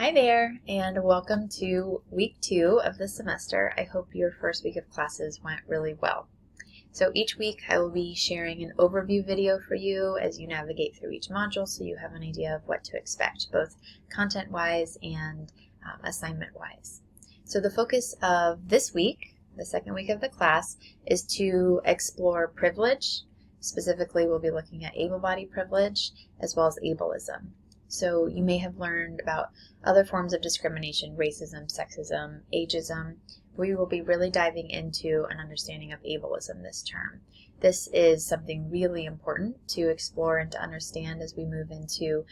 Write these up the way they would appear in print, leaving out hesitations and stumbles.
Hi there, and welcome to week 2 of the semester. I hope your first week of classes went really well. So each week I will be sharing an overview video for you as you navigate through each module so you have an idea of what to expect, both content-wise and assignment-wise. So the focus of this week, the second week of the class, is to explore privilege. Specifically, we'll be looking at able-bodied privilege as well as ableism. So you may have learned about other forms of discrimination, racism, sexism, ageism. We will be really diving into an understanding of ableism this term. This is something really important to explore and to understand as we move into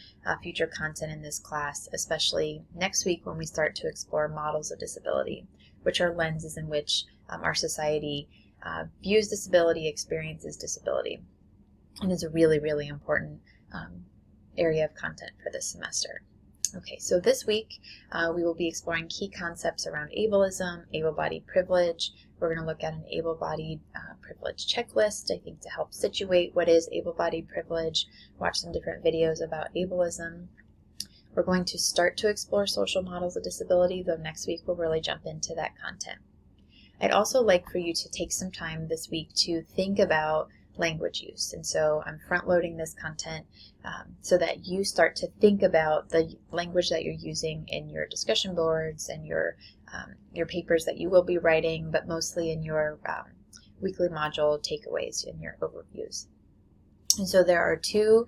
future content in this class, especially next week when we start to explore models of disability, which are lenses in which our society views disability, experiences disability, and is a really, really important area of content for this semester. Okay, so this week we will be exploring key concepts around ableism, able-bodied privilege. We're going to look at an able-bodied privilege checklist, I think, to help situate what is able-bodied privilege, watch some different videos about ableism. We're going to start to explore social models of disability, though next week we'll really jump into that content. I'd also like for you to take some time this week to think about language use, and so I'm front-loading this content so that you start to think about the language that you're using in your discussion boards and your papers that you will be writing, but mostly in your weekly module takeaways and your overviews. And so there are two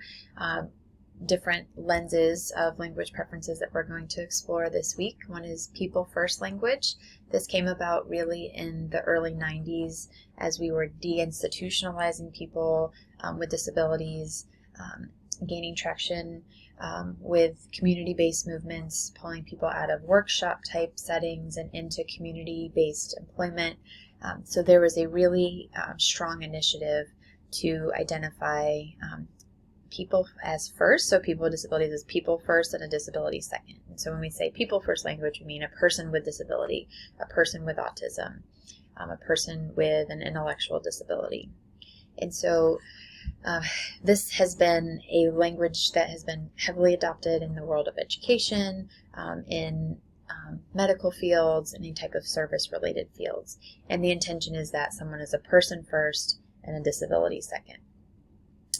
different lenses of language preferences that we're going to explore this week. One is people first language. This came about really in the early 90s as we were deinstitutionalizing people with disabilities, gaining traction with community-based movements, pulling people out of workshop type settings and into community-based employment. So there was a really strong initiative to identify people as first, so people with disabilities as people first and a disability second. And so when we say people first language, we mean a person with disability, a person with autism, a person with an intellectual disability. And so this has been a language that has been heavily adopted in the world of education, in medical fields, any type of service-related fields. And the intention is that someone is a person first and a disability second.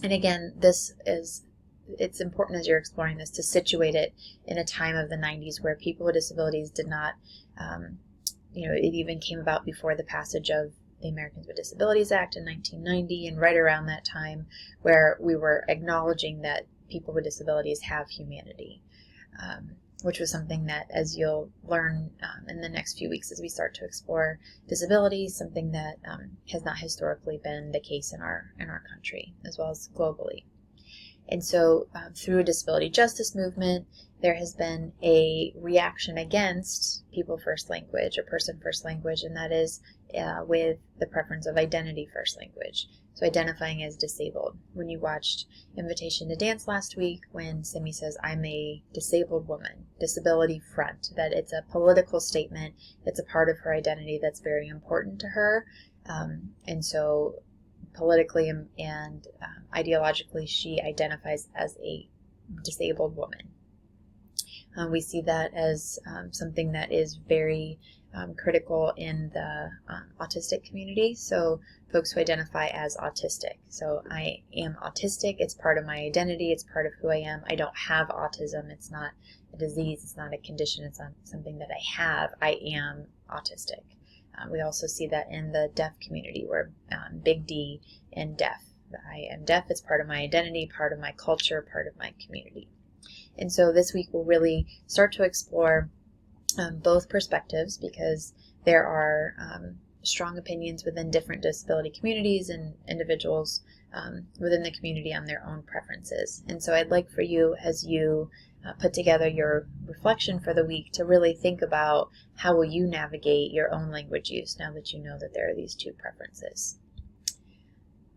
And again, it's important as you're exploring this to situate it in a time of the 90s where people with disabilities did not, it even came about before the passage of the Americans with Disabilities Act in 1990, and right around that time where we were acknowledging that people with disabilities have humanity, which was something that, as you'll learn in the next few weeks as we start to explore disability, something that has not historically been the case in our country as well as globally. And so through a disability justice movement, there has been a reaction against people first language or person first language, and that is with the preference of identity first language. So identifying as disabled. When you watched Invitation to Dance last week, when Simi says, I'm a disabled woman, disability front, that it's a political statement, it's a part of her identity that's very important to her. And so politically and ideologically, she identifies as a disabled woman. We see that as something that is very critical in the autistic community. So folks who identify as autistic. So I am autistic. It's part of my identity. It's part of who I am. I don't have autism. It's not a disease. It's not a condition. It's not something that I have. I am autistic. We also see that in the deaf community, where big D in deaf. I am deaf. It's part of my identity, part of my culture, part of my community. And so this week we'll really start to explore both perspectives, because there are strong opinions within different disability communities and individuals within the community on their own preferences. And so I'd like for you, as you put together your reflection for the week, to really think about how will you navigate your own language use now that you know that there are these two preferences.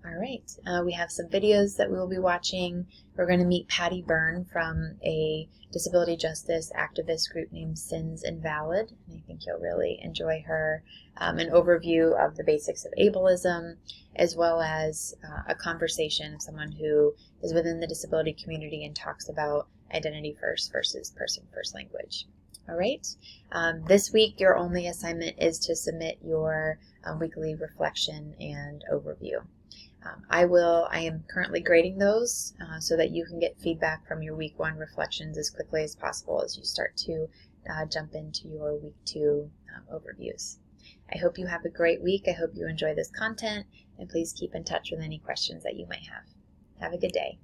All right, we have some videos that we will be watching. We're going to meet Patty Byrne from a disability justice activist group named Sins Invalid, and I think you'll really enjoy her. An overview of the basics of ableism, as well as a conversation of someone who is within the disability community and talks about identity first versus person first language. All right. This week, your only assignment is to submit your weekly reflection and overview. I am currently grading those so that you can get feedback from your week 1 reflections as quickly as possible as you start to jump into your week 2 overviews. I hope you have a great week. I hope you enjoy this content, and please keep in touch with any questions that you might have. Have a good day.